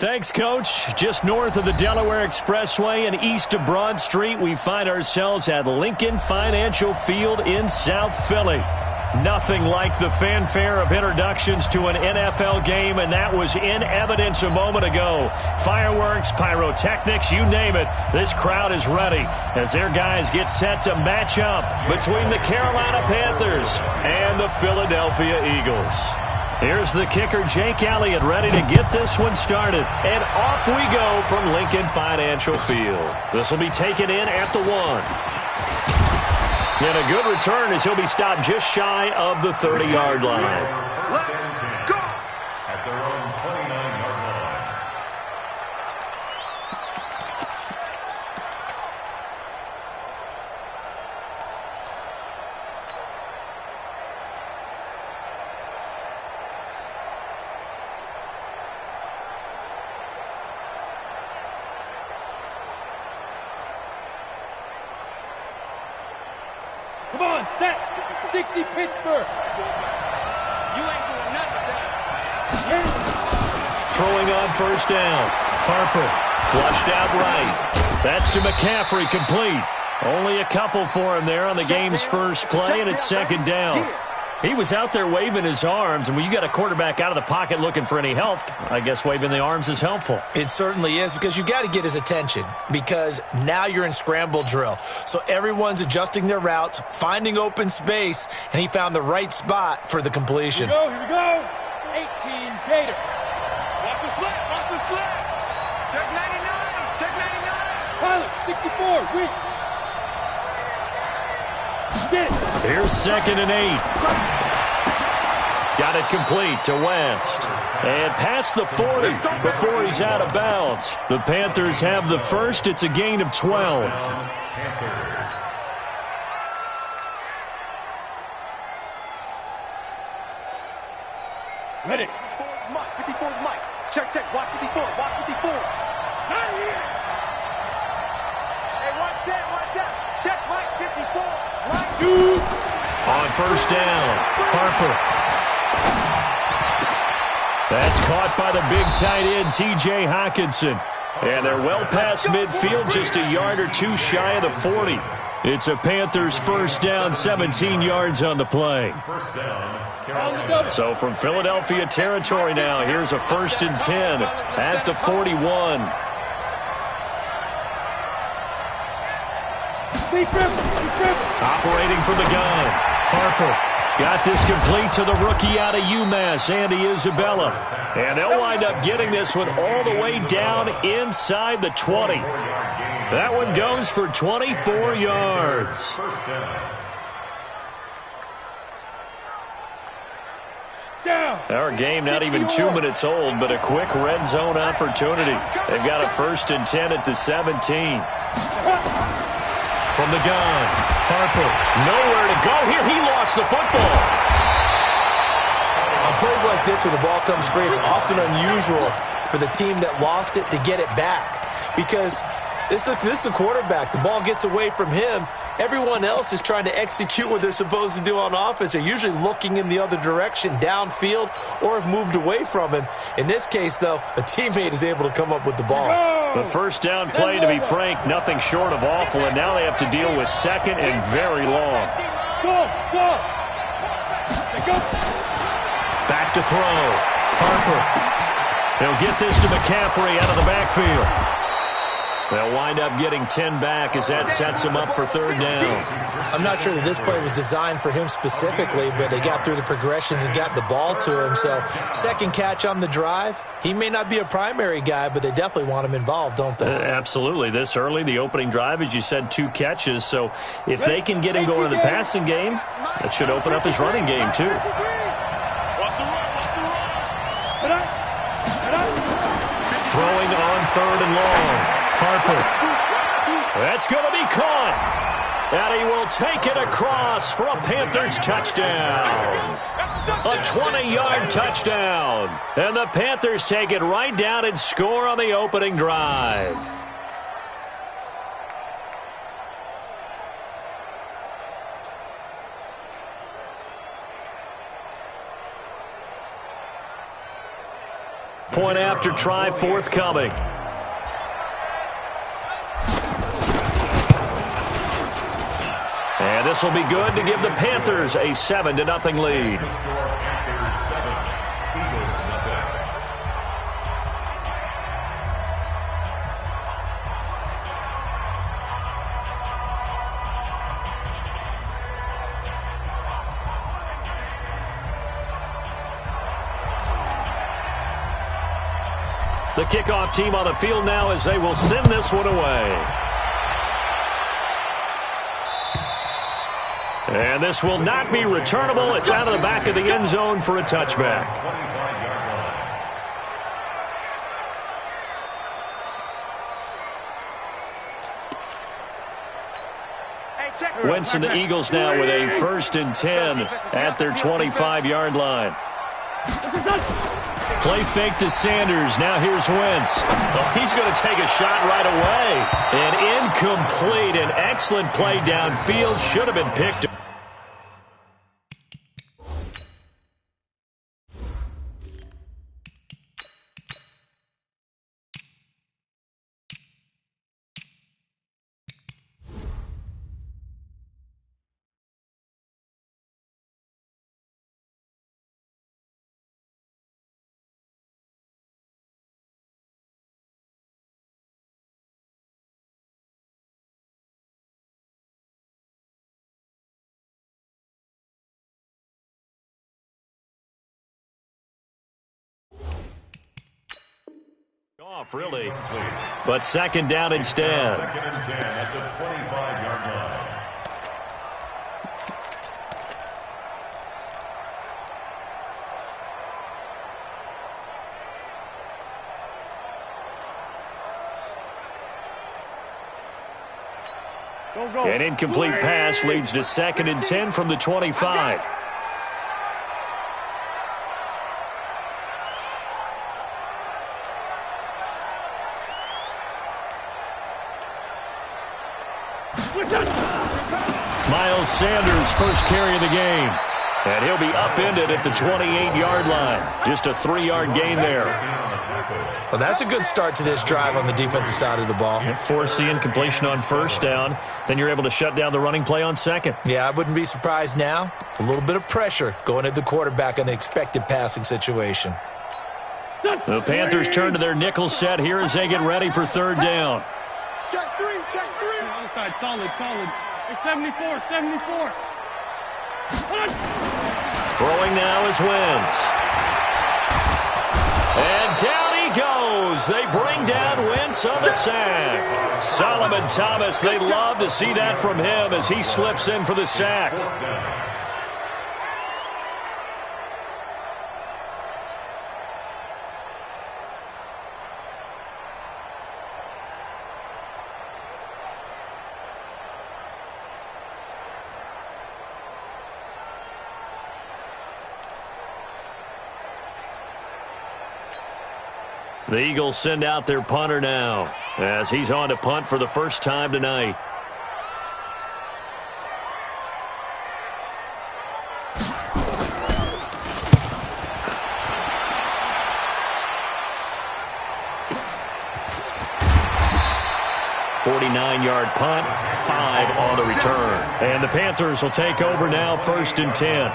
Thanks, Coach. Just north of the Delaware Expressway and east of Broad Street, we find ourselves at Lincoln Financial Field in South Philly. Nothing like the fanfare of introductions to an NFL game, and that was in evidence a moment ago. Fireworks, pyrotechnics, you name it. This crowd is ready as their guys get set to match up between the Carolina Panthers and the Philadelphia Eagles. Here's the kicker, Jake Elliott, ready to get this one started. And off we go from Lincoln Financial Field. This will be taken in at the 1. And a good return as he'll be stopped just shy of the 30-yard line. Let's go! At their own 29-yard line. Come on, set. 60 Pittsburgh. You ain't doing nothing with that. Throwing on first down. Harper flushed out right. That's to McCaffrey, complete. Only a couple for him there on the game's first play, and it's second down. He was out there waving his arms, and when you got a quarterback out of the pocket looking for any help, I guess waving the arms is helpful. It certainly is, because you got to get his attention, because now you're in scramble drill. So everyone's adjusting their routes, finding open space, and he found the right spot for the completion. Here we go. 18 Gator. Watch the slap, watch the slap. Check 99, check 99. Pilot, 64, weak. Get it. Here's 2nd and 8. Got it complete to West. And past the 40 before he's out of bounds. The Panthers have the first. It's a gain of 12. Ready. 54's Mike. Check, check. Watch 54. Watch 54. Not here. Hey, watch that. Check Mike 54. Right. Shoot. On first down, Harper. That's caught by the big tight end, T.J. Hockenson. And they're well past midfield, just a yard or two shy of the 40. It's a Panthers first down, 17 yards on the play. First down, So from Philadelphia territory now, here's a 1st and 10 at the 41. Operating from the gun, Harper. Got this complete to the rookie out of UMass, Andy Isabella. And they'll wind up getting this one all the way down inside the 20. That one goes for 24 yards. first Down. Our game not even 2 minutes old, but a quick red zone opportunity. They've got a 1st and 10 at the 17. From the gun, Harper, nowhere to go here. He lost the football. On plays like this, when the ball comes free, it's often unusual for the team that lost it to get it back, because this is the quarterback. The ball gets away from him. Everyone else is trying to execute what they're supposed to do on offense. They're usually looking in the other direction, downfield, or have moved away from him. In this case, though, a teammate is able to come up with the ball. The first down play, to be frank, nothing short of awful, and now they have to deal with 2nd and very long. Go. Back to throw. Harper. He'll get this to McCaffrey out of the backfield. They'll wind up getting 10 back as that sets him up for 3rd down. I'm not sure that this play was designed for him specifically, but they got through the progressions and got the ball to him. So 2nd catch on the drive. He may not be a primary guy, but they definitely want him involved, don't they? Absolutely. This early, the opening drive, as you said, 2 catches. So if they can get him going in the passing game, that should open up his running game too. Throwing on 3rd and long. Harper. That's going to be caught. And he will take it across for a Panthers touchdown. A 20-yard touchdown. And the Panthers take it right down and score on the opening drive. Point after try forthcoming. And this will be good to give the Panthers a 7-0 lead. The kickoff team on the field now as they will send this one away. And this will not be returnable. It's out of the back of the end zone for a touchback. Wentz and the Eagles now with a 1st and 10 at their 25-yard line. Play fake to Sanders. Now here's Wentz. Oh, he's going to take a shot right away. And incomplete. An excellent play downfield. Should have been picked. Off, really. But 2nd down instead. 2nd and 10 at the 25-yard line. An incomplete pass leads to 2nd and 10 from the 25. Miles Sanders, first carry of the game. And he'll be upended at the 28-yard line. Just a 3-yard gain there. Well, that's a good start to this drive on the defensive side of the ball. Force the incompletion on 1st down. Then you're able to shut down the running play on 2nd. Yeah, I wouldn't be surprised now. A little bit of pressure going at the quarterback in the expected passing situation. The Panthers turn to their nickel set here as they get ready for 3rd down. Check 3, check 3. Outside, solid. It's 74. Throwing now is Wentz. And down he goes. They bring down Wentz on the sack. Solomon Thomas, they'd love to see that from him as he slips in for the sack. The Eagles send out their punter now as he's on to punt for the first time tonight. .49-yard punt, 5 on the return. And the Panthers will take over now, 1st and 10.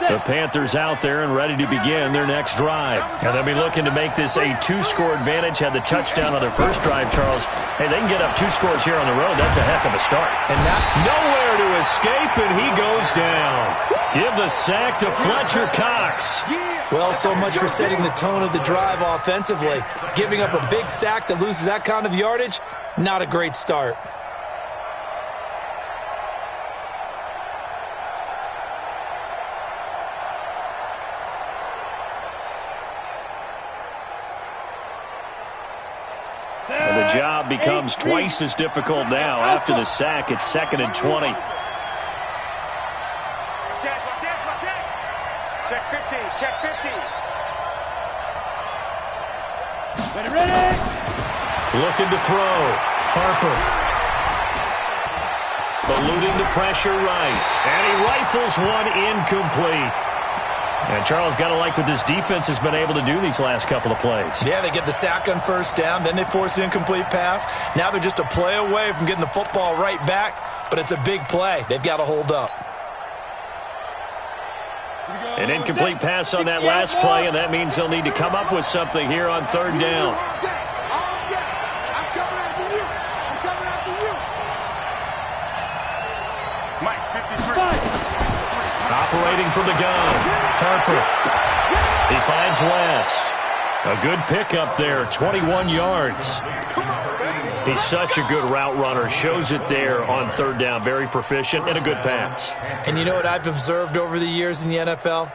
The Panthers out there and ready to begin their next drive. And they'll be looking to make this a 2-score advantage. Had the touchdown on their first drive, Charles. Hey, they can get up 2 scores here on the road. That's a heck of a start. And nowhere to escape, and he goes down. Give the sack to Fletcher Cox. Well, so much for setting the tone of the drive offensively. Giving up a big sack that loses that kind of yardage, not a great start. job becomes twice as difficult now. After the sack, it's 2nd and 20. Check 50, check 50. Ready. Looking to throw. Harper. Eluding the pressure right. And he rifles one incomplete. And Charles, got to like what this defense has been able to do these last couple of plays. Yeah, they get the sack on first down, then they force the incomplete pass. Now they're just a play away from getting the football right back, but it's a big play. They've got to hold up. An incomplete pass on that last play, and that means they'll need to come up with something here on 3rd down. I'm coming after you. I'm coming after you. Mike, 53. Operating from the gun, Harper. He finds West. A good pickup there, 21 yards. He's such a good route runner. Shows it there on 3rd down. Very proficient and a good pass. And you know what I've observed over the years in the NFL?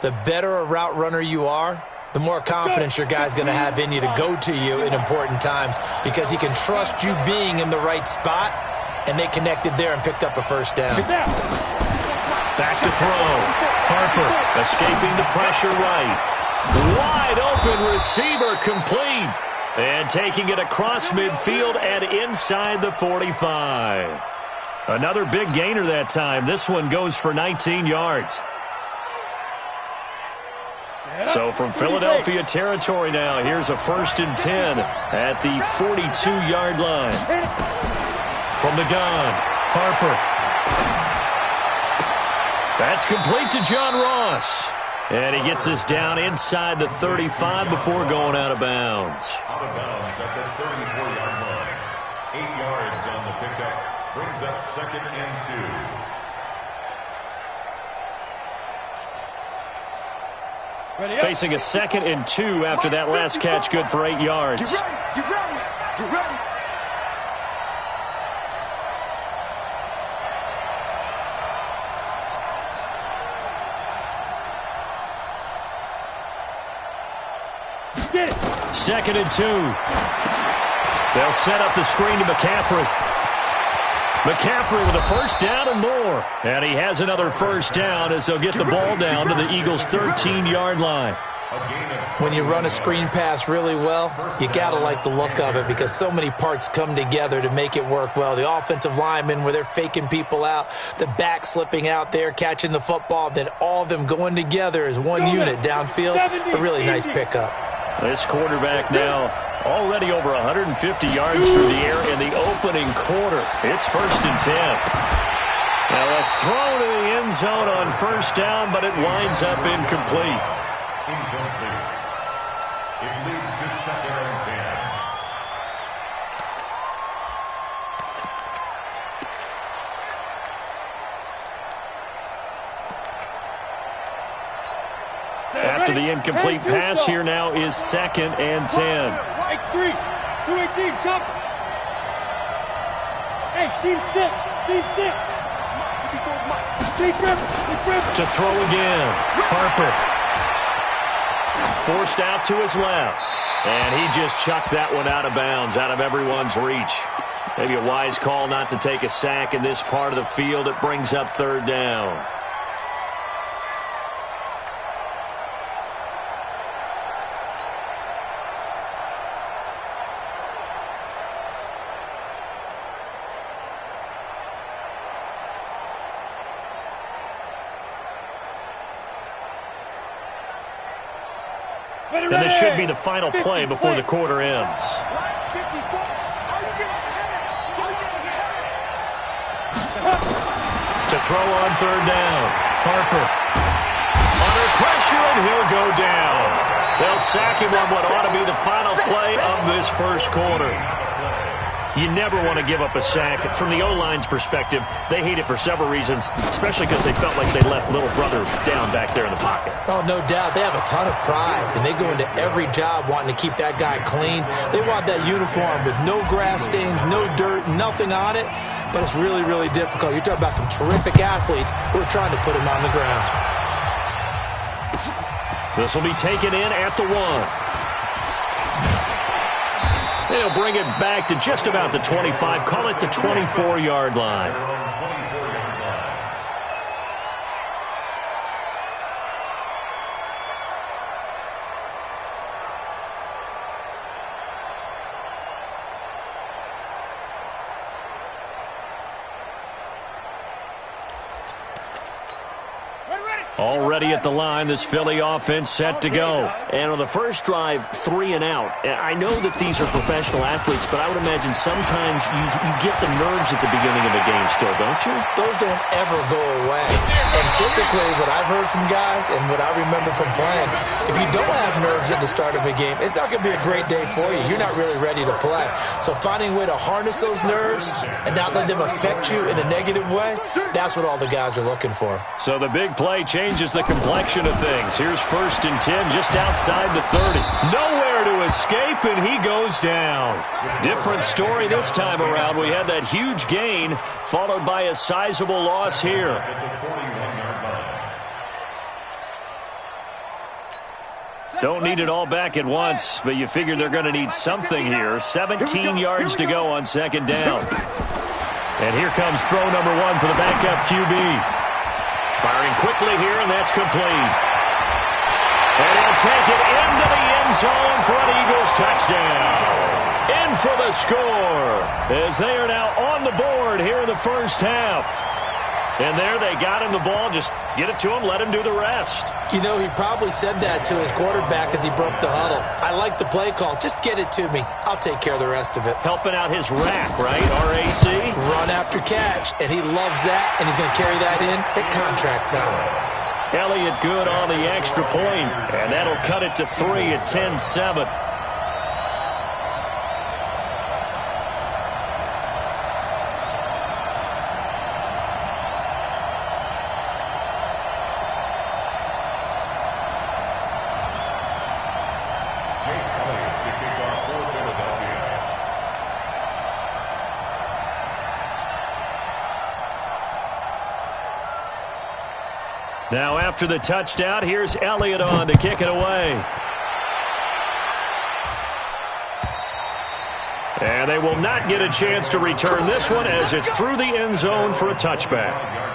The better a route runner you are, the more confidence your guy's going to have in you to go to you in important times because he can trust you being in the right spot, and they connected there and picked up a first down. Back to throw. Harper escaping the pressure right. Wide open receiver complete. And taking it across midfield and inside the 45. Another big gainer that time. This one goes for 19 yards. So from Philadelphia territory now, here's a 1st and 10 at the 42-yard line. From the gun, Harper. That's complete to John Ross. And he gets us down inside the 35 before going out of bounds. Out of bounds at the 34-yard line. 8 yards on the pickup. Brings up 2nd and 2. Facing a 2nd and 2 after that last catch, good for 8 yards. Get ready, get ready, get ready. Get it. 2nd and 2. They'll set up the screen to McCaffrey. McCaffrey with a first down and more. And he has another first down as they'll get the ball down to the Eagles' 13-yard line. When you run a screen pass really well, you got to like the look of it because so many parts come together to make it work well. The offensive linemen where they're faking people out, the back slipping out there, catching the football, then all of them going together as one unit downfield. A really nice pickup. This quarterback now already over 150 yards through the air in the opening quarter. It's 1st and 10. Now a throw to the end zone on first down, but it winds up incomplete. Incomplete. It leads to 2nd and 10. After the incomplete pass, here now is 2nd and 10. X3, 218, jump. Hey, team 6, team 6. To throw again, Harper. Forced out to his left. And he just chucked that one out of bounds, out of everyone's reach. Maybe a wise call not to take a sack in this part of the field. It brings up 3rd down. And this should be the final play before the quarter ends. To throw on 3rd down. Harper. Under pressure, and he'll go down. They'll sack him on what ought to be the final play of this first quarter. You never want to give up a sack. From the O-line's perspective, they hate it for several reasons, especially because they felt like they left little brother down back there in the pocket. Oh, no doubt. They have a ton of pride, and they go into every job wanting to keep that guy clean. They want that uniform with no grass stains, no dirt, nothing on it, but it's really, really difficult. You're talking about some terrific athletes who are trying to put him on the ground. This will be taken in at the 1. They'll bring it back to just about the 25. Call it the 24-yard line. Already at the line, this Philly offense set to go. And on the first drive, 3 and out. I know that these are professional athletes, but I would imagine sometimes you get the nerves at the beginning of a game still, don't you? Those don't ever go away. And typically, what I've heard from guys and what I remember from playing, if you don't have nerves at the start of a game, it's not going to be a great day for you. You're not really ready to play. So finding a way to harness those nerves and not let them affect you in a negative way, that's what all the guys are looking for. So the big play changes the complexion of things. Here's 1st and 10 just outside the 30. Nowhere to escape, and he goes down. Different story this time around. We had that huge gain followed by a sizable loss here. Don't need it all back at once, but you figure they're going to need something here. 17 yards to go on 2nd down. And here comes throw number 1 for the backup QB. Firing quickly here, and that's complete. And he'll take it into the end zone for an Eagles touchdown. In for the score, as they are now on the board here in the first half. And there they got him the ball. Just get it to him, let him do the rest. You know, he probably said that to his quarterback as he broke the huddle. I like the play call. Just get it to me. I'll take care of the rest of it. Helping out his rack, right? RAC? Run after catch, and he loves that, and he's going to carry that in at contract time. Elliott good on the extra point, and that'll cut it to 3 at 10-7. Now after the touchdown, here's Elliott on to kick it away. And they will not get a chance to return this one as it's through the end zone for a touchback.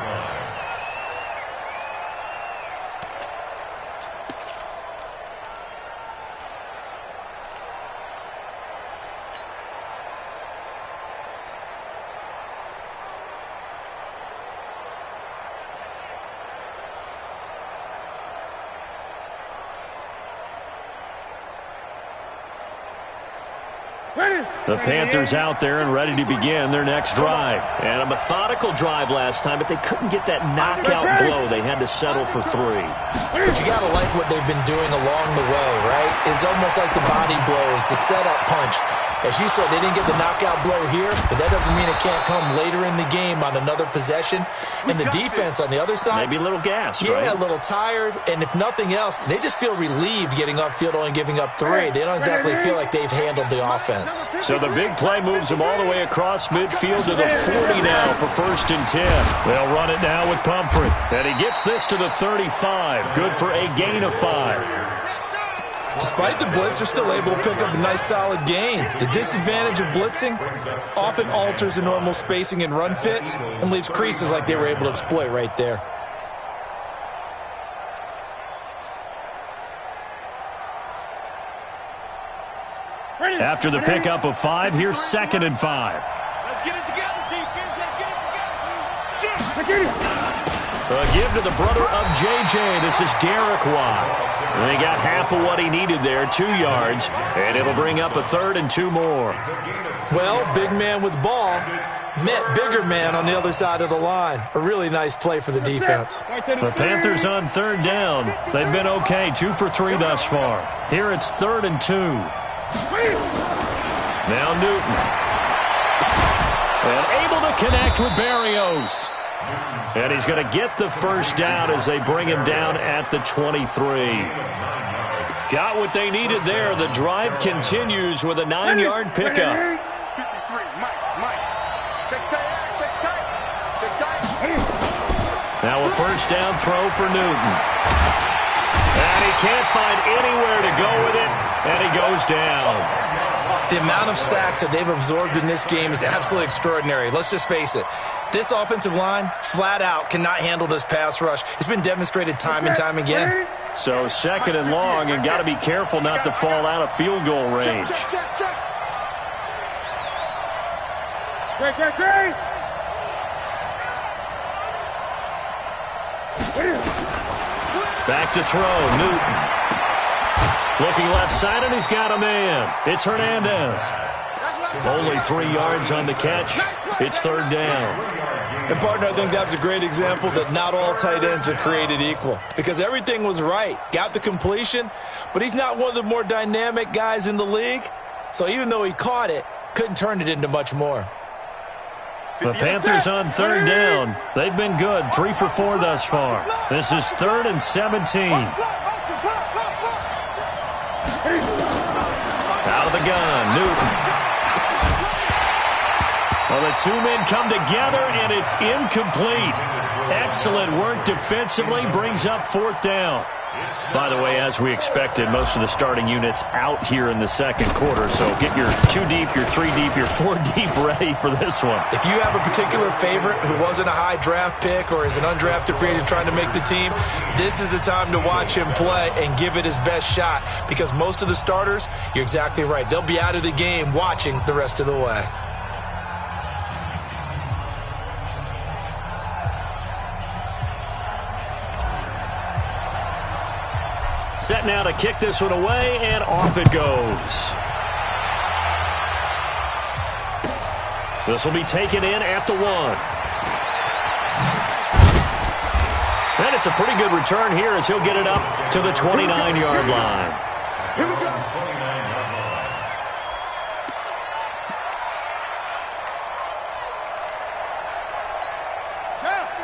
The Panthers out there and ready to begin their next drive. And a methodical drive last time, but they couldn't get that knockout blow. They had to settle for 3. But you got to like what they've been doing along the way, right? It's almost like the body blows, the setup punch. As you said, they didn't get the knockout blow here, but that doesn't mean it can't come later in the game on another possession. And the defense on the other side, maybe a little gassed, yeah, right? a little tired. And if nothing else, they just feel relieved getting upfield, only giving up 3. They don't exactly feel like they've handled the offense. So the big play moves them all the way across midfield to the 40 now for 1st and 10. They'll run it now with Pumphrey. And he gets this to the 35. Good for a gain of 5. Despite the blitz, they're still able to pick up a nice solid gain. The disadvantage of blitzing often alters the normal spacing and run fits and leaves creases like they were able to exploit right there. After the pickup of 5, here's 2nd and 5. Let's get it together, defense. Let's get it together. A give to the brother of J.J. This is Derek Watt. And they got half of what he needed there, 2 yards, and it'll bring up a 3rd and 2 more. Well, big man with ball met bigger man on the other side of the line. A really nice play for the defense. The Panthers on 3rd down. They've been okay, 2 for 3 thus far. Here it's 3rd and 2. Now Newton. And able to connect with Barrios. And he's going to get the first down as they bring him down at the 23. Got what they needed there. The drive continues with a 9-yard pickup. 53, Mike. Check tight. Now a first down throw for Newton. And he can't find anywhere to go with it, and he goes down. The amount of sacks that they've absorbed in this game is absolutely extraordinary. Let's just face it. This offensive line, flat out, cannot handle this pass rush. It's been demonstrated time and time again. So 2nd and long, and got to be careful not to fall out of field goal range. Check. Great. Back to throw, Newton. Looking left side, and he's got a man. It's Hernandez. Only 3 yards on the catch. It's 3rd down. And, partner, I think that's a great example that not all tight ends are created equal. Because everything was right. Got the completion, but he's not one of the more dynamic guys in the league. So even though he caught it, couldn't turn it into much more. The Panthers on 3rd down. They've been good, 3 for 4 thus far. This is 3rd and 17. Out of the gun, Newton. Well, the 2 men come together, and it's incomplete. Excellent work defensively, brings up 4th down. By the way, as we expected, most of the starting units out here in the 2nd quarter, so get your 2 deep, your 3 deep, your 4 deep ready for this one. If you have a particular favorite who wasn't a high draft pick or is an undrafted free agent trying to make the team, this is the time to watch him play and give it his best shot, because most of the starters, you're exactly right, they'll be out of the game watching the rest of the way. Set now to kick this one away, and off it goes. This will be taken in at the 1. And it's a pretty good return here as he'll get it up to the 29-yard line. Here we go.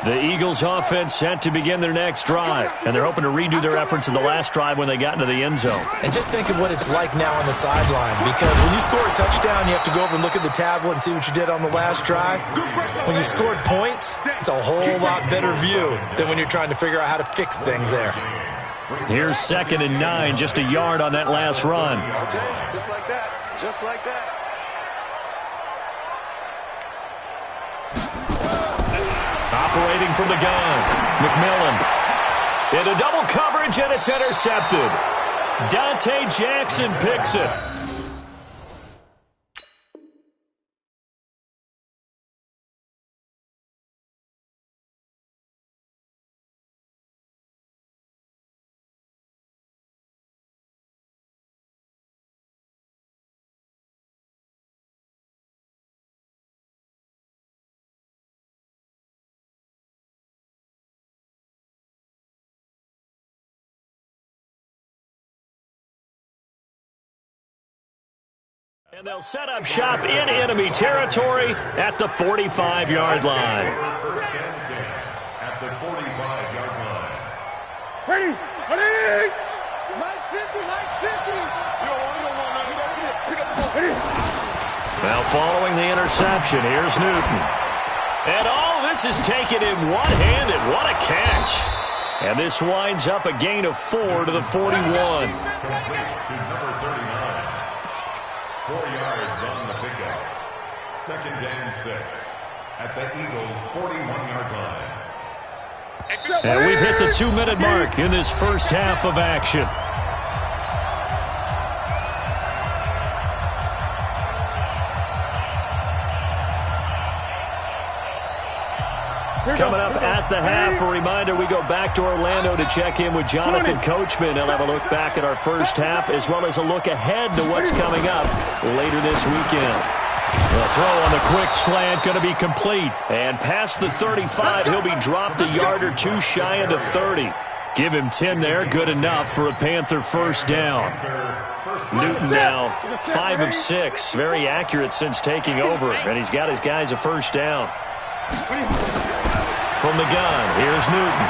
The Eagles offense set to begin their next drive, and they're hoping to redo their efforts in the last drive when they got into the end zone. And just think of what it's like now on the sideline, because when you score a touchdown, you have to go over and look at the tablet and see what you did on the last drive. When you scored points, it's a whole lot better view than when you're trying to figure out how to fix things there. Here's 2nd and 9, just a yard on that last run. Okay, just like that. Just like that. Operating from the gun, McMillan. Into double coverage, and it's intercepted. Dante Jackson picks it. And they'll set up shop in enemy territory at the 45-yard line. First and 10 at the 45-yard line. Ready. Line's 50. You don't want nothing. Pick up the ball. Ready. Now following the interception, here's Newton. And all this is taken in one-handed. What a catch. And this winds up a gain of 4 to the 41. Complete to number 39. 4 yards on the pickup. 2nd and 6 at the Eagles' 41-yard line. And we've hit the 2-minute mark in this first half of action. Coming up at the half, a reminder, we go back to Orlando to check in with Jonathan Coachman. He'll have a look back at our first half as well as a look ahead to what's coming up later this weekend. The throw on the quick slant going to be complete. And past the 35, he'll be dropped a yard or 2 shy of the 30. Give him 10 there, good enough for a Panther first down. Newton now 5 of 6, very accurate since taking over, and he's got his guys a first down. From the gun, here's Newton.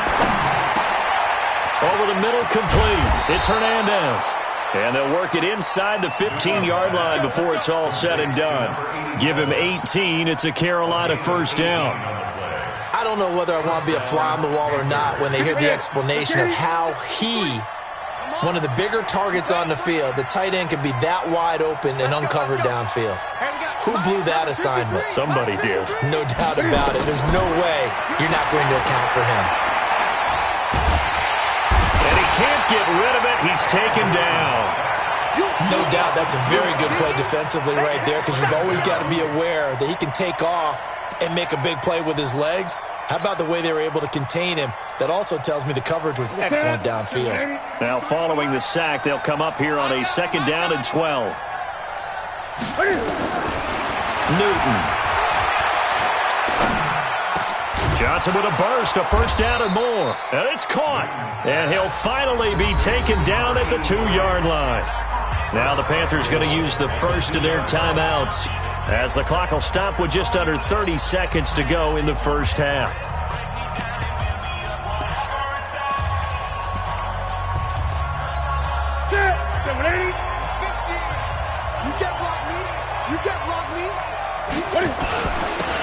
Over the middle, complete. It's Hernandez. And they'll work it inside the 15-yard line before it's all said and done. Give him 18. It's a Carolina first down. I don't know whether I want to be a fly on the wall or not when they hear the explanation of how he One of the bigger targets on the field. The tight end can be that wide open and uncovered downfield. Who blew that assignment? Somebody did. No doubt about it. There's no way you're not going to account for him. And he can't get rid of it. He's taken down. No doubt that's a very good play defensively right there, because you've always got to be aware that he can take off and make a big play with his legs. How about the way they were able to contain him? That also tells me the coverage was excellent downfield. Now following the sack, they'll come up here on a 2nd down and 12. Newton. Johnson with a burst, a 1st down and more. And it's caught. And he'll finally be taken down at the 2-yard line. Now the Panthers going to use the first of their timeouts, as the clock will stop with just under 30 seconds to go in the first half.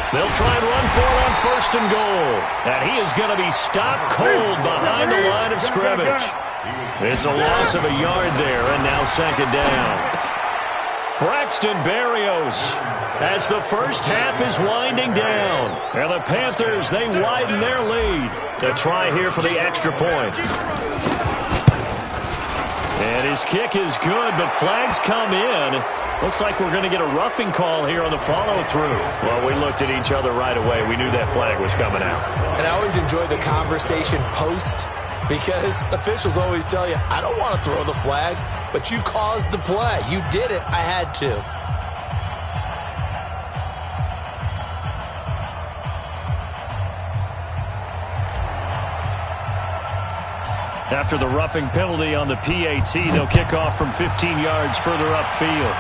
They'll try and run for it on 1st and goal. And he is going to be stopped cold behind the line of scrimmage. It's a loss of a yard there, and now 2nd down. Braxton Berrios, as the first half is winding down. And the Panthers, they widen their lead. The try here for the extra point. And his kick is good, but flags come in. Looks like we're going to get a roughing call here on the follow-through. Well, we looked at each other right away. We knew that flag was coming out. And I always enjoy the conversation post, because officials always tell you, I don't want to throw the flag, but you caused the play. You did it. I had to. After the roughing penalty on the PAT, they'll kick off from 15 yards further upfield.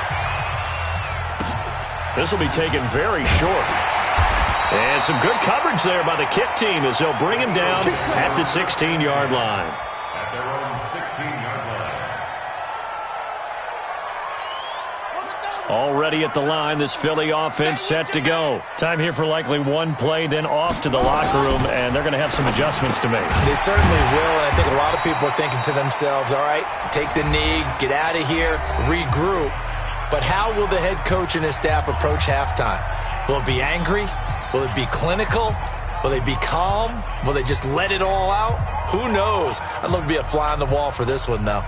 This will be taken very short. And some good coverage there by the kick team as they'll bring him down at the 16-yard line. At their own 16-yard line. Already at the line, this Philly offense set to go. Time here for likely one play, then off to the locker room, and they're going to have some adjustments to make. They certainly will, and I think a lot of people are thinking to themselves, all right, take the knee, get out of here, regroup. But how will the head coach and his staff approach halftime? Will it be angry? Will it be clinical? Will they be calm? Will they just let it all out? Who knows? I'd love to be a fly on the wall for this one, though.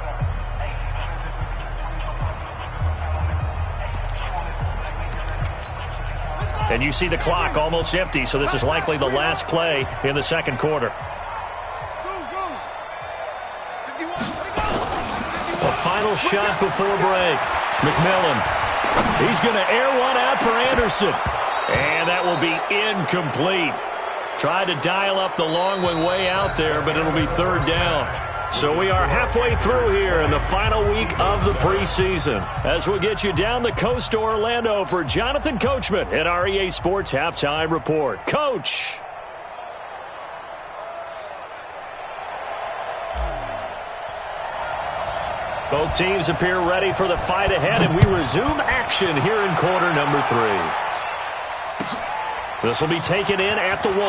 And you see the clock almost empty, so this is likely the last play in the 2nd quarter. A final shot before break. McMillan. He's going to air one out for Anderson. And that will be incomplete. Tried to dial up the long one way out there, but it'll be 3rd down. So we are halfway through here in the final week of the preseason, as we'll get you down the coast to Orlando for Jonathan Coachman at our EA Sports Halftime Report. Coach. Both teams appear ready for the fight ahead, and we resume action here in quarter number 3. This will be taken in at the 1.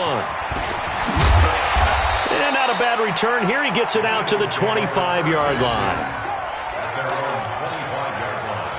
And not a bad return here. He gets it out to the 25-yard line. At their own 25-yard line.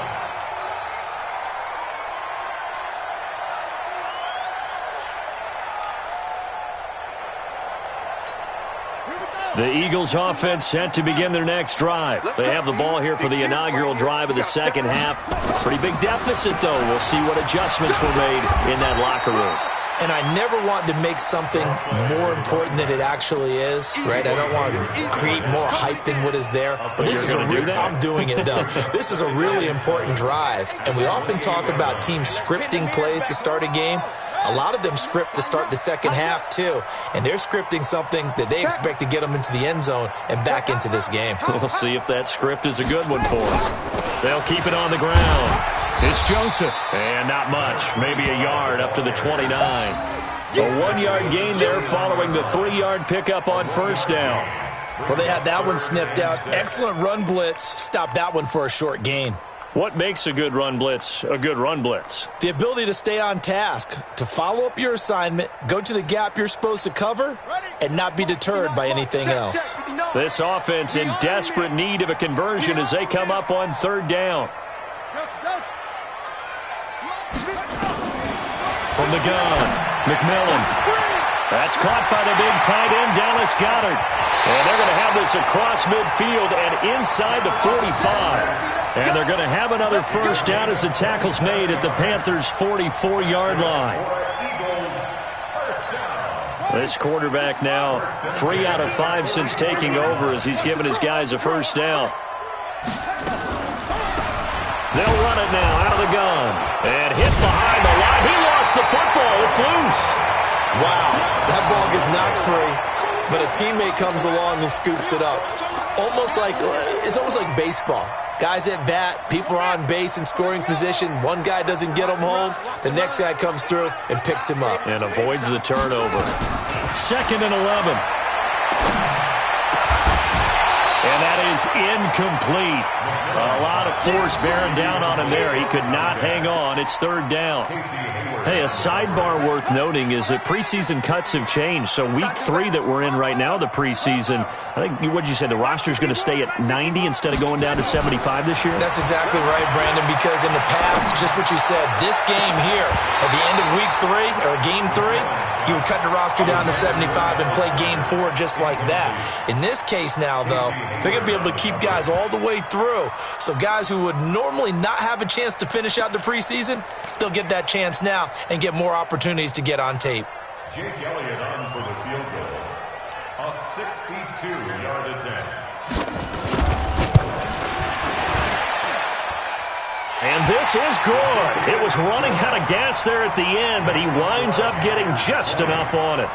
The Eagles offense set to begin their next drive. They have the ball here for the inaugural drive of the 2nd half. Pretty big deficit, though. We'll see what adjustments were made in that locker room. And I never want to make something more important than it actually is, right? I don't want to create more hype than what is there. But this is I'm doing it, though. This is a really important drive. And we often talk about teams scripting plays to start a game. A lot of them script to start the 2nd half, too. And they're scripting something that they expect to get them into the end zone and back into this game. We'll see if that script is a good one for them. They'll keep it on the ground. It's Joseph. And not much. Maybe a yard up to the 29. A 1-yard gain there following the 3-yard pickup on 1st down. Well, they had that one sniffed out. Excellent run blitz. Stopped that one for a short gain. What makes a good run blitz a good run blitz? The ability to stay on task, to follow up your assignment, go to the gap you're supposed to cover, and not be deterred by anything else. This offense in desperate need of a conversion as they come up on third down. From the gun, McMillan. That's caught by the big tight end, Dallas Goedert. And they're going to have this across midfield and inside the 45. And they're going to have another first down as the tackle's made at the Panthers' 44-yard line. This quarterback now 3 out of 5 since taking over as he's given his guys a first down. They'll run it now out of the gun. And hit behind the line. He lost the football. It's loose. Wow, that ball gets knocked free, but a teammate comes along and scoops it up. It's almost like baseball. Guys at bat, people are on base in scoring position. One guy doesn't get him home. The next guy comes through and picks him up. And avoids the turnover. 2nd and 11. And that is incomplete. A lot of force bearing down on him there. He could not hang on. It's 3rd down. Hey, a sidebar worth noting is that preseason cuts have changed. So week 3 that we're in right now, the preseason, I think, what did you say, the roster's going to stay at 90 instead of going down to 75 this year? That's exactly right, Brandon, because in the past, just what you said, this game here, at the end of week 3, or game 3, you would cut the roster down to 75 and play game 4 just like that. In this case now, though, they're going to be able to keep guys all the way through. So guys who would normally not have a chance to finish out the preseason, they'll get that chance now and get more opportunities to get on tape. Jake Elliott on for the field goal. A 62-yard attempt. And this is good. It was running out of gas there at the end, but he winds up getting just enough on it.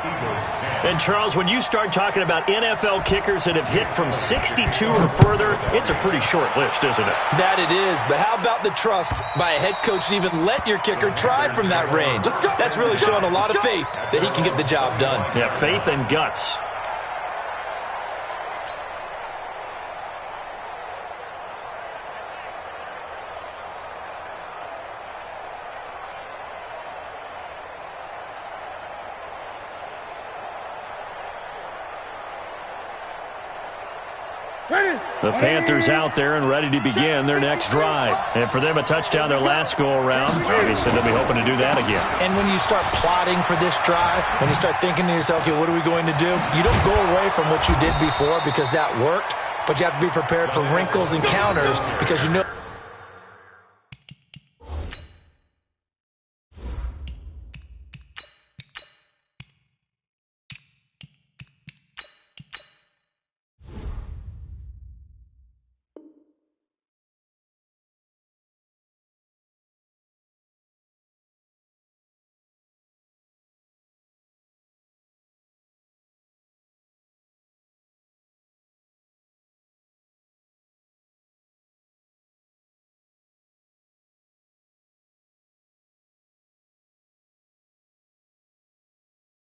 And, Charles, when you start talking about NFL kickers that have hit from 62 or further, it's a pretty short list, isn't it? That it is, but how about the trust by a head coach to even let your kicker try from that range? That's really showing a lot of faith that he can get the job done. Yeah, faith and guts. The Panthers out there and ready to begin their next drive. And for them, a touchdown their last go-around. Obviously, they'll be hoping to do that again. And when you start plotting for this drive, when you start thinking to yourself, okay, what are we going to do? You don't go away from what you did before because that worked, but you have to be prepared for wrinkles and counters because you know.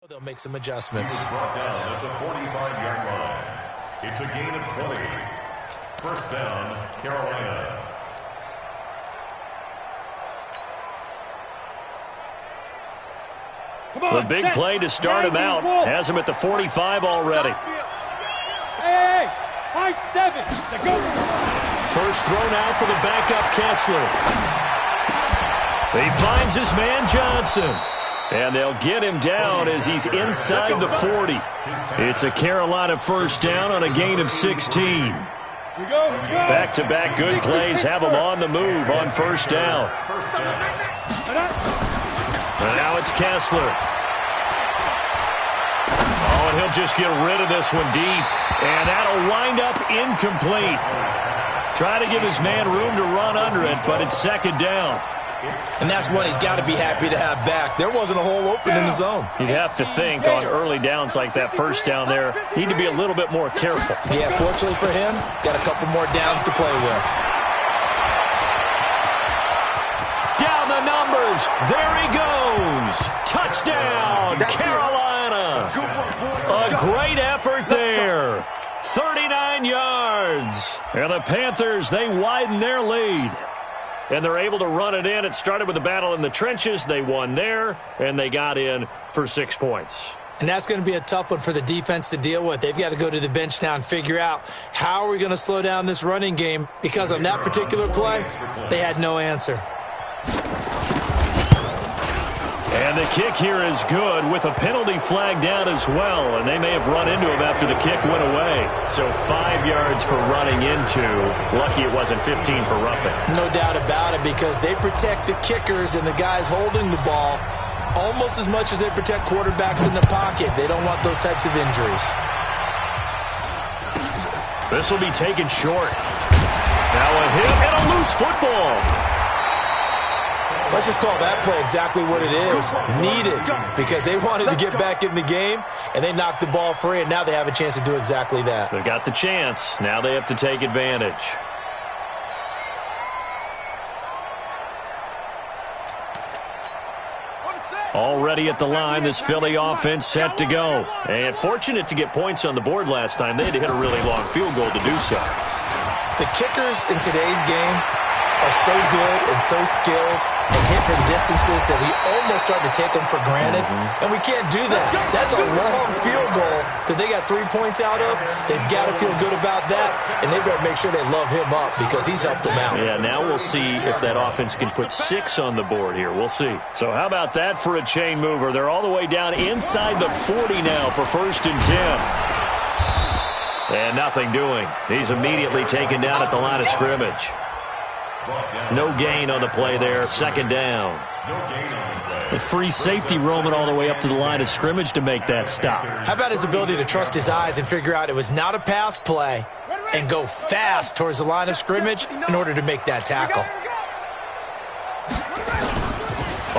They'll make some adjustments. Brought down at the 45-yard line. It's a gain of 20. First down, Carolina. The big play to start him out has him at the 45 already. Hey, high 7. Go. First throw now for the backup Kessler. He finds his man Johnson. And they'll get him down as he's inside the 40. It's a Carolina first down on a gain of 16. Back-to-back good plays have him on the move on first down. And now it's Kessler. Oh, and he'll just get rid of this one deep. And that'll wind up incomplete. Try to give his man room to run under it, but it's second down. And that's one he's got to be happy to have back. There wasn't a hole open in the zone. You'd have to think on early downs like that first down there, need to be a little bit more careful. Yeah, fortunately for him, got a couple more downs to play with. Down the numbers. There he goes. Touchdown, Carolina. A great effort there. 39 yards. And the Panthers, they widen their lead. and they're able to run it in. It started with a battle in the trenches. They won there, and they got in for 6 points. And that's going to be a tough one for the defense to deal with. They've got to go to the bench now and figure out how are we going to slow down this running game, because on that particular play, they had no answer. And the kick here is good with a penalty flag down as well, and they may have run into him after the kick went away. So 5 yards for running into. Lucky it wasn't 15 for roughing. No doubt about it, because they protect the kickers and the guys holding the ball almost as much as they protect quarterbacks in the pocket. They don't want those types of injuries. This will be taken short. Now a hit and a loose football. Let's just call that play exactly what it is. Needed, because they wanted to get back in the game, and they knocked the ball free, and now they have a chance to do exactly that. They've got the chance. Now they have to take advantage. Already at the line, this Philly offense set to go. And fortunate to get points on the board last time. They had to hit a really long field goal to do so. The kickers in today's game are so good and so skilled and hit from distances that we almost start to take them for granted. And we can't do that. That's a long field goal that they got 3 points out of. They've got to feel good about that, and they better make sure they love him up because he's helped them out. Yeah, now we'll see if that offense can put 6 on the board here. We'll see. So how about that for a chain mover? They're all the way down inside the 40 now for 1st and 10. And nothing doing. He's immediately taken down at the line of scrimmage. No gain on the play there. 2nd down. The free safety roaming all the way up to the line of scrimmage to make that stop. How about his ability to trust his eyes and figure out it was not a pass play and go fast towards the line of scrimmage in order to make that tackle.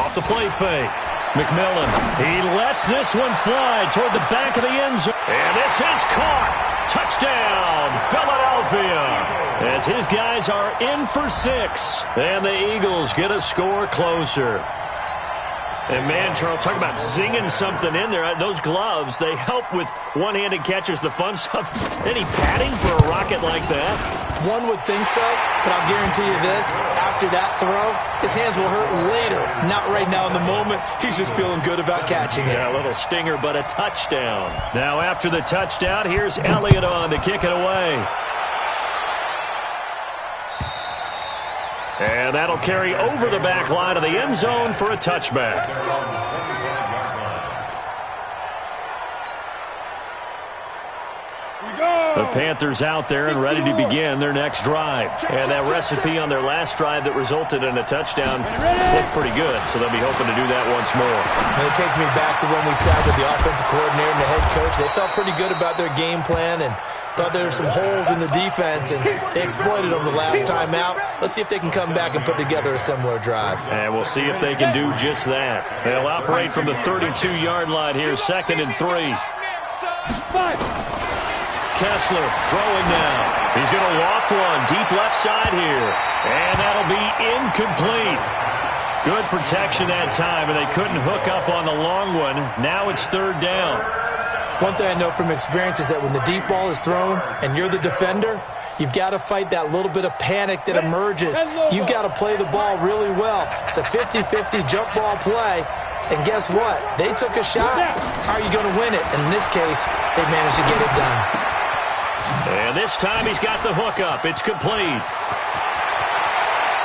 Off the play fake. McMillan, he lets this one fly toward the back of the end zone. And this is caught. Touchdown, Philadelphia. As his guys are in for 6. And the Eagles get a score closer. And man, Charles, talk about zinging something in there. Those gloves, they help with one-handed catches, the fun stuff. Any padding for a rocket like that? One would think so, but I'll guarantee you this. After that throw, his hands will hurt later. Not right now in the moment. He's just feeling good about catching it. Yeah, a little stinger, but a touchdown. Now after the touchdown, here's Elliott on to kick it away. And that'll carry over the back line of the end zone for a touchback. The Panthers out there and ready to begin their next drive. And that recipe on their last drive that resulted in a touchdown looked pretty good, so they'll be hoping to do that once more. And it takes me back to when we sat with the offensive coordinator and the head coach. They felt pretty good about their game plan and thought there were some holes in the defense, and they exploited them the last time out. Let's see if they can come back and put together a similar drive. And we'll see if they can do just that. They'll operate from the 32-yard line here, 2nd and 3. Kessler throwing now. He's going to loft one deep left side here. And that'll be incomplete. Good protection that time, and they couldn't hook up on the long one. Now it's 3rd down. One thing I know from experience is that when the deep ball is thrown and you're the defender, you've got to fight that little bit of panic that emerges. You've got to play the ball really well. It's a 50-50 jump ball play. And guess what? They took a shot. How are you going to win it? And in this case, they managed to get it done. And this time he's got the hook up. It's complete.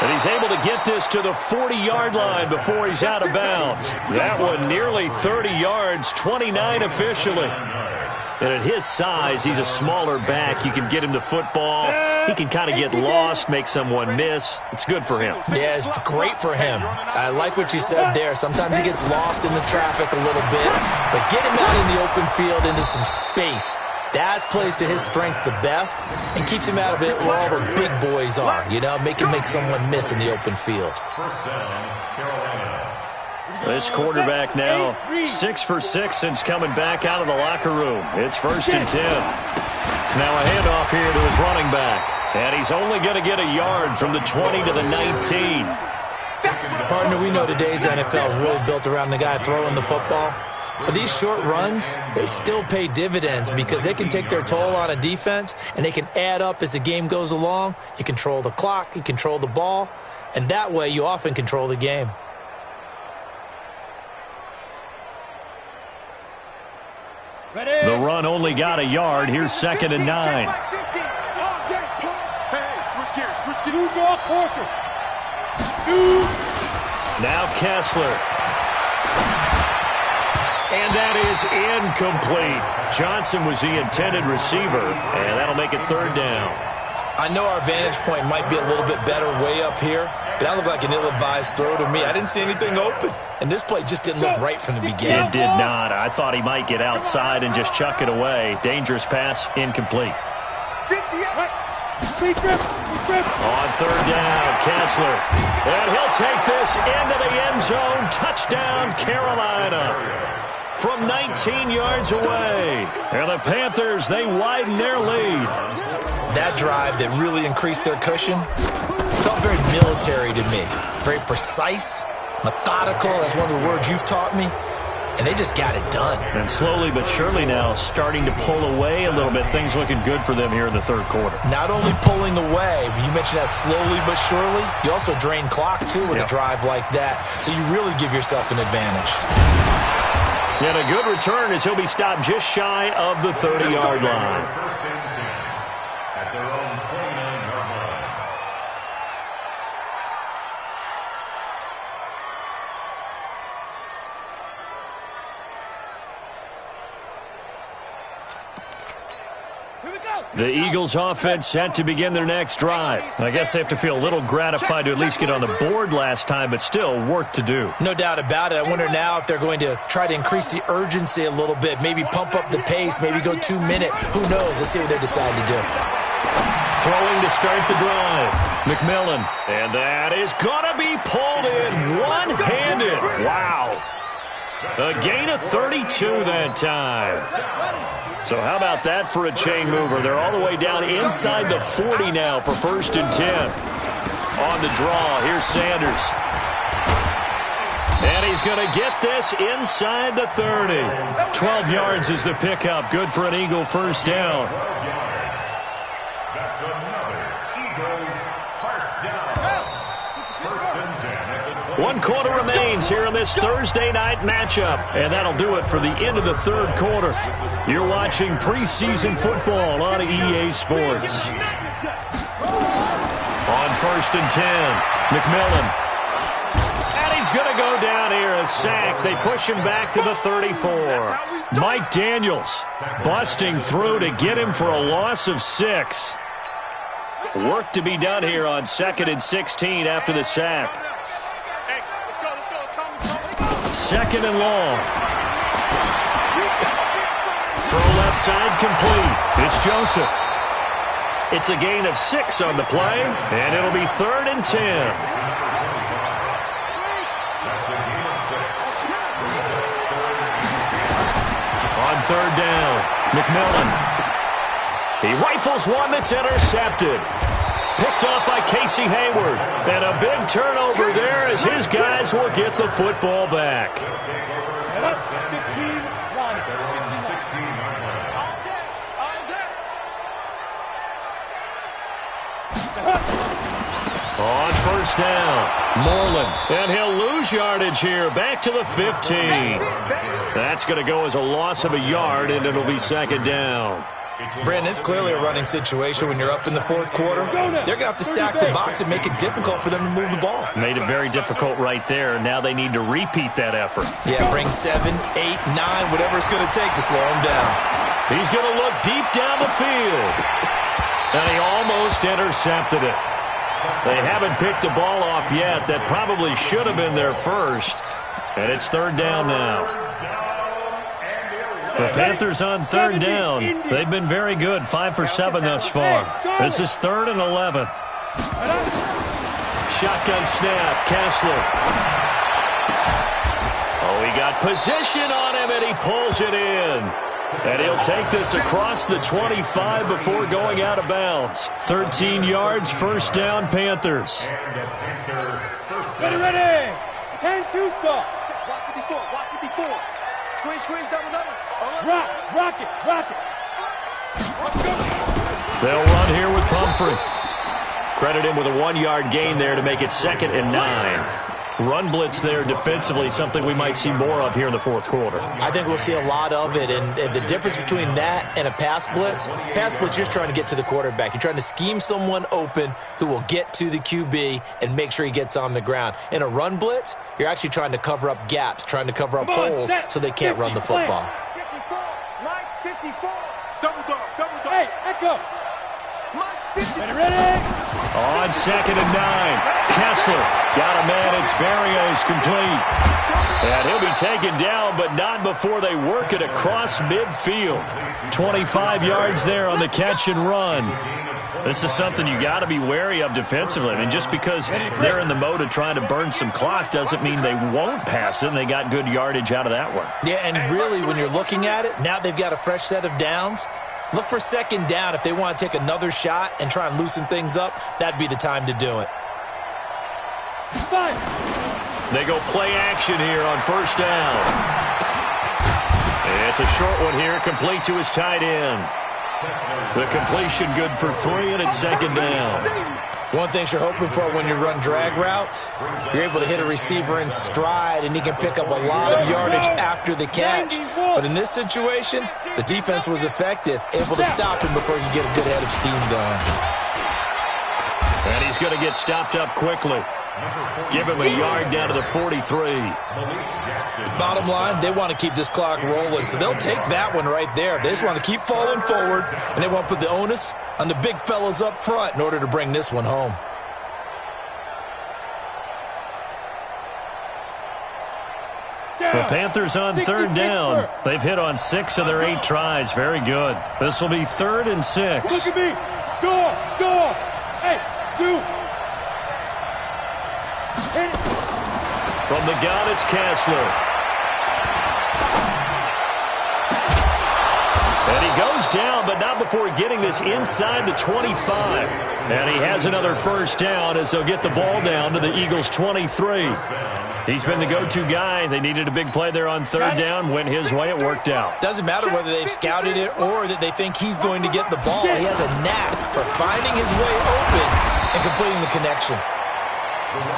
And he's able to get this to the 40-yard line before he's out of bounds. That one nearly 30 yards, 29 officially. And at his size, he's a smaller back. You can get him the football. He can kind of get lost, make someone miss. It's good for him. Yeah, it's great for him. I like what you said there. Sometimes he gets lost in the traffic a little bit. But get him out in the open field into some space. That plays to his strengths the best and keeps him out of it where all the big boys are, you know, make someone miss in the open field. This quarterback now 6 for 6 since coming back out of the locker room. It's 1st and 10. Now a handoff here to his running back. And he's only going to get a yard from the 20 to the 19. Partner, we know today's NFL is really built around the guy throwing the football. But these short runs, they still pay dividends because they can take their toll on a defense and they can add up as the game goes along. You control the clock, you control the ball, And that way, you often control the game. The run only got a yard. Here's 2nd and 9. Now Kessler. And that is incomplete. Johnson was the intended receiver, and that'll make it 3rd down. I know our vantage point might be a little bit better way up here, but that looked like an ill-advised throw to me. I didn't see anything open, and this play just didn't look right from the beginning. It did not. I thought he might get outside and just chuck it away. Dangerous pass, incomplete. On 3rd down, Kessler. And he'll take this into the end zone. Touchdown, Carolina. From 19 yards away. And the Panthers, they widen their lead. That drive that really increased their cushion felt very military to me. Very precise, methodical. That's one of the words you've taught me. And they just got it done. And slowly but surely now starting to pull away a little bit. Things looking good for them here in the 3rd quarter. Not only pulling away, but you mentioned that slowly but surely. You also drain clock, too, with a drive like that. So you really give yourself an advantage. And a good return as he'll be stopped just shy of the 30-yard line. First and 10 at their own 29-yard line. The Eagles offense set to begin their next drive. I guess they have to feel a little gratified to at least get on the board last time, but still work to do. No doubt about it. I wonder now if they're going to try to increase the urgency a little bit, maybe pump up the pace, maybe go 2-minute. Who knows? Let's see what they decide to do. Throwing to start the drive. McMillan. And that is going to be pulled in one-handed. Wow. A gain of 32 that time. So how about that for a chain mover? They're all the way down inside the 40 now for 1st and 10. On the draw, here's Sanders. And he's going to get this inside the 30. 12 yards is the pickup. Good for an Eagle 1st down. That's another Eagles first down. 1st and 10 at the 1 quarter remains here in this Thursday night matchup. And that'll do it for the end of the 3rd quarter. You're watching preseason football on EA Sports. On 1st and 10, McMillan. And he's going to go down here, a sack. They push him back to the 34. Mike Daniels busting through to get him for a loss of 6. Work to be done here on 2nd and 16 after the sack. 2nd and long. Throw left side complete. It's Joseph. It's a gain of 6 on the play, and it'll be 3rd and 10. On 3rd down, McMillan. He rifles one that's intercepted. Picked off by Casey Hayward. And a big turnover there as his guys will get the football back. On 1st down, Moreland. And he'll lose yardage here. Back to the 15. That's going to go as a loss of a yard, and it'll be 2nd down. Brandon, it's clearly a running situation when you're up in the 4th quarter. They're going to have to stack the box and make it difficult for them to move the ball. Made it very difficult right there. Now they need to repeat that effort. Yeah, bring 7, 8, 9, whatever it's going to take to slow him down. He's going to look deep down the field. And he almost intercepted it. They haven't picked a ball off yet. That probably should have been their first. And it's 3rd down now. The Panthers on 3rd down. They've been very good, 5 for 7 thus far. This is 3rd and 11. Shotgun snap, Kessler. Oh, he got position on him, and he pulls it in. And he'll take this across the 25 before going out of bounds. 13 yards, 1st down, Panthers. Ready. 10-2 soft. Squeeze, double. Rock it. They'll run here with Pumphrey. Credit him with a 1-yard gain there to make it 2nd and 9. Run blitz there defensively, something we might see more of here in the fourth quarter. I think we'll see a lot of it, and the difference between that and a pass blitz, you're just trying to get to the quarterback. You're trying to scheme someone open who will get to the QB and make sure he gets on the ground. In a run blitz, you're actually trying to cover up gaps, trying to cover up holes so they can't run the football. 54, Mike 54. Double dog. Hey, echo. Mike 50. Ready? On 2nd and 9, Kessler got a man. It's Barrios complete. And he'll be taken down, but not before they work it across midfield. 25 yards there on the catch and run. This is something you got to be wary of defensively. I mean, just because they're in the mode of trying to burn some clock doesn't mean they won't pass it, and they got good yardage out of that one. Yeah, and really, when you're looking at it, now they've got a fresh set of downs. Look for 2nd down. If they want to take another shot and try and loosen things up, that'd be the time to do it. They go play action here on 1st down. It's a short one here, complete to his tight end. The completion good for 3, and it's 2nd down. One thing you're hoping for when you run drag routes, you're able to hit a receiver in stride, and he can pick up a lot of yardage after the catch. But in this situation, the defense was effective, able to stop him before you get a good head of steam going. And he's going to get stopped up quickly. Give him a yard down to the 43. Bottom line, they want to keep this clock rolling, so they'll take that one right there. They just want to keep falling forward, and they want to put the onus on the big fellas up front in order to bring this one home. The Panthers on 3rd down. They've hit on 6 of their 8 tries. Very good. This will be 3rd and 6. Look at me. Go. Hey, shoot. From the gun, it's Kessler. And he goes down, but not before getting this inside the 25. And he has another 1st down as they'll get the ball down to the Eagles' 23. He's been the go-to guy. They needed a big play there on 3rd down. Went his way. It worked out. Doesn't matter whether they've scouted it or that they think he's going to get the ball. He has a knack for finding his way open and completing the connection.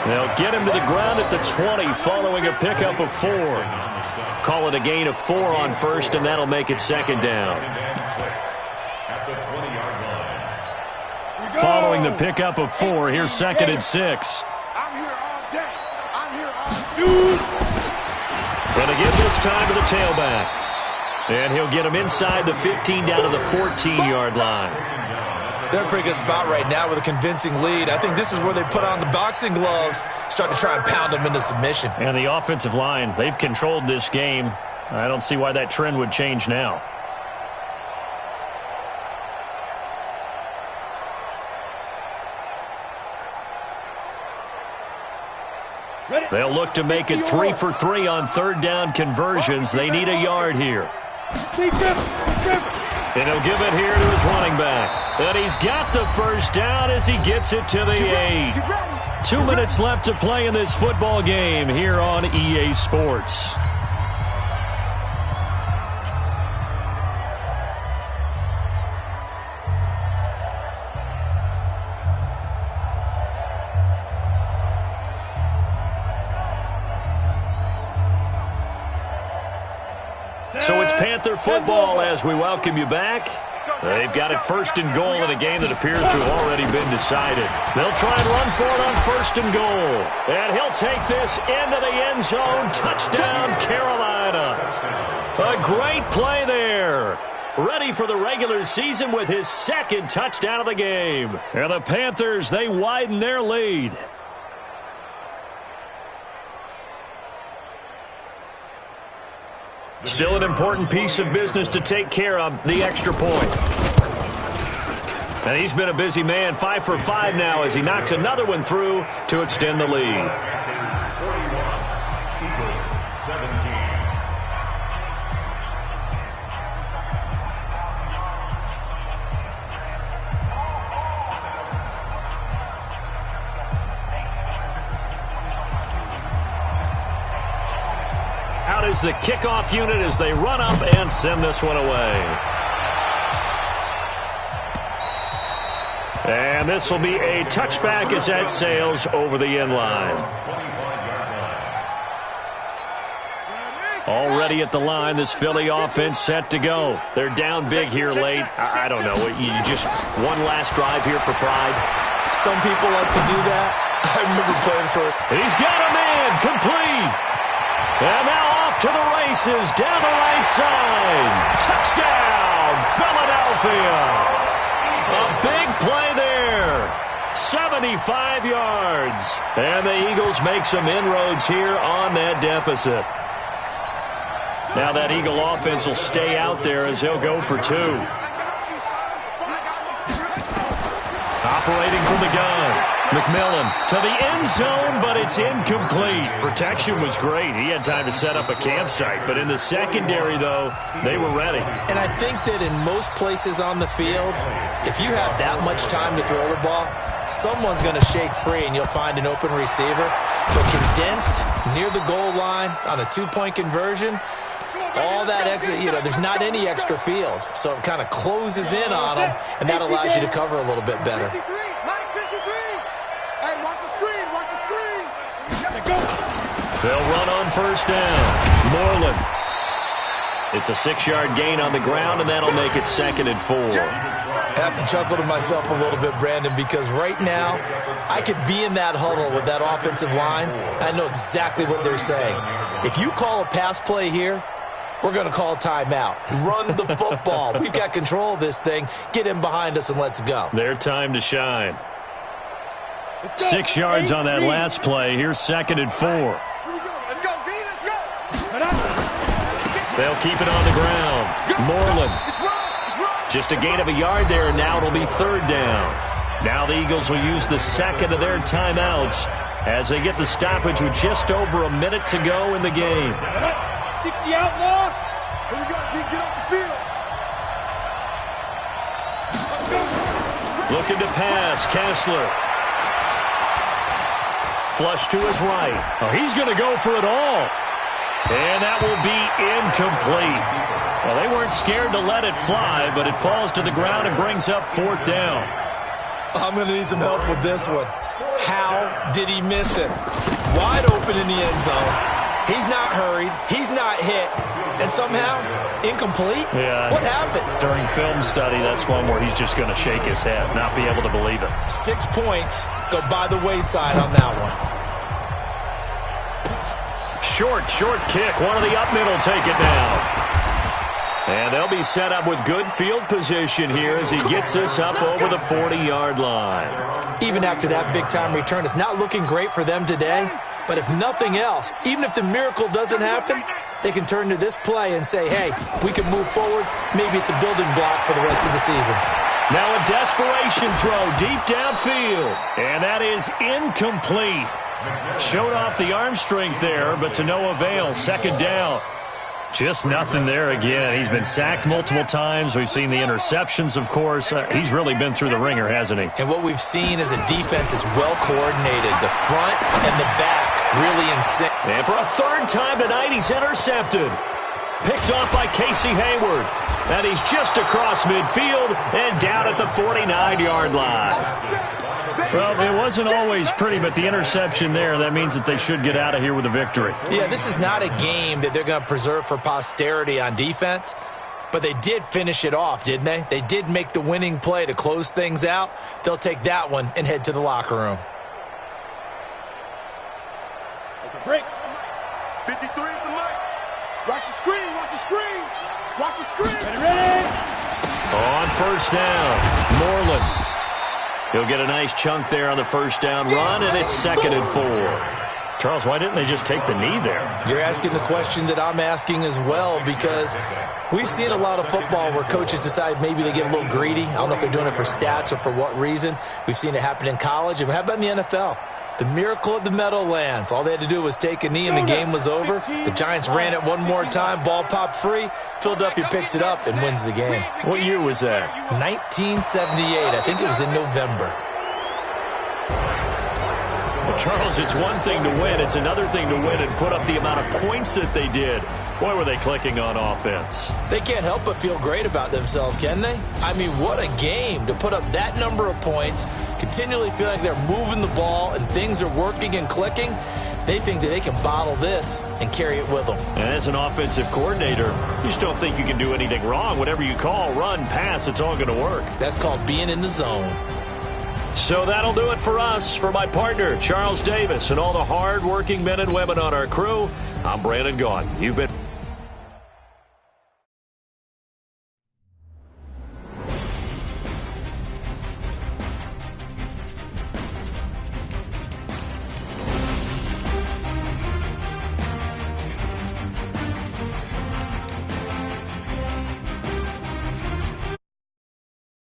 They'll get him to the ground at the 20 following a pickup of 4. Call it a gain of 4 on 1st, and that'll make it 2nd down. Following the pickup of 4, here's 2nd and 6. I'm here all day. Shoot. Going to give this time to the tailback. And he'll get him inside the 15 down to the 14-yard line. They're in a pretty good spot right now with a convincing lead. I think this is where they put on the boxing gloves, start to try and pound them into submission. And the offensive line, they've controlled this game. I don't see why that trend would change now. They'll look to make it 3 for 3 on 3rd down conversions. They need a yard here. And he'll give it here to his running back. And he's got the 1st down as he gets it to the 8. 2 minutes left to play in this football game here on EA Sports. So it's Panther football as we welcome you back. They've got it 1st and goal in a game that appears to have already been decided. They'll try and run for it on 1st and goal. And he'll take this into the end zone. Touchdown, Carolina. A great play there. Ready for the regular season with his 2nd touchdown of the game. And the Panthers, they widen their lead. Still an important piece of business to take care of, the extra point. And he's been a busy man, 5 for 5 now as he knocks another one through to extend the lead. Eagles 17. Out is the kickoff unit as they run up and send this one away. And this will be a touchback as that sails over the end line. Already at the line, this Philly offense set to go. They're down big here late. I don't know. You just one last drive here for pride. Some people like to do that. I remember playing for... He's got a man, complete. And now off to the races, down the right side. Touchdown, Philadelphia. A big play there. 75 yards. And the Eagles make some inroads here on that deficit. Now that Eagle offense will stay out there as he'll go for 2. Operating from the gun. McMillan to the end zone, but it's incomplete. Protection was great. He had time to set up a campsite. But in the secondary, though, they were ready. And I think that in most places on the field, if you have that much time to throw the ball, someone's going to shake free and you'll find an open receiver. But condensed near the goal line on a 2-point conversion, all that extra, there's not any extra field. So it kind of closes in on them, and that allows you to cover a little bit better. They'll run on first down. Moreland. It's a 6-yard gain on the ground, and that'll make it 2nd and 4. I have to chuckle to myself a little bit, Brandon, because right now I could be in that huddle with that offensive line. I know exactly what they're saying. If you call a pass play here, we're going to call timeout. Run the football. We've got control of this thing. Get in behind us and let's go. Their time to shine. 6 yards on that last play. Here's 2nd and 4. Let's go, V, let's go. They'll keep it on the ground. Moreland. Just a gain of a yard there, and now it'll be 3rd down. Now the Eagles will use the second of their timeouts as they get the stoppage with just over a minute to go in the game. 60 out now. Here we go, G, get off the field. Looking to pass, Kessler. Flush to his right. Oh, he's going to go for it all. And that will be incomplete. Well, they weren't scared to let it fly, but it falls to the ground and brings up 4th down. I'm going to need some help with this one. How did he miss it? Wide open in the end zone. He's not hurried. He's not hit. And somehow, incomplete? Yeah. What happened? During film study, that's one where he's just going to shake his head, not be able to believe it. 6 points go by the wayside on that one. Short kick. One of the up middle take it now. And they'll be set up with good field position here as he gets this up over the 40-yard line. Even after that big-time return, it's not looking great for them today. But if nothing else, even if the miracle doesn't happen, they can turn to this play and say, hey, we can move forward. Maybe it's a building block for the rest of the season. Now a desperation throw deep downfield. And that is incomplete. Showed off the arm strength there, but to no avail. 2nd down. Just nothing there again. He's been sacked multiple times. We've seen the interceptions, of course. He's really been through the ringer, hasn't he? And what we've seen is a defense is well coordinated. The front and the back really in sync. And for a 3rd time tonight, he's intercepted. Picked off by Casey Hayward. And he's just across midfield and down at the 49-yard line. Well, it wasn't always pretty, but the interception there, that means that they should get out of here with a victory. Yeah, this is not a game that they're going to preserve for posterity on defense, but they did finish it off, didn't they? They did make the winning play to close things out. They'll take that one and head to the locker room. Break. 53 is the mark. Watch the screen, watch the screen. Watch the screen. Ready? On first down, Moreland. He'll get a nice chunk there on the first down run, and it's 2nd and 4. Charles, why didn't they just take the knee there? You're asking the question that I'm asking as well, because we've seen a lot of football where coaches decide maybe they get a little greedy. I don't know if they're doing it for stats or for what reason. We've seen it happen in college, and how about in the NFL? The miracle of the Meadowlands. All they had to do was take a knee and the game was over. The Giants ran it one more time. Ball popped free. Philadelphia picks it up and wins the game. What year was that? 1978. I think it was in November. Charles, it's one thing to win. It's another thing to win and put up the amount of points that they did. Boy, were they clicking on offense. They can't help but feel great about themselves, can they? I mean, what a game to put up that number of points, continually feel like they're moving the ball and things are working and clicking. They think that they can bottle this and carry it with them. And as an offensive coordinator, you just don't think you can do anything wrong. Whatever you call, run, pass, it's all going to work. That's called being in the zone. So that'll do it for us. For my partner, Charles Davis, and all the hard-working men and women on our crew, I'm Brandon Gaudin. You've been...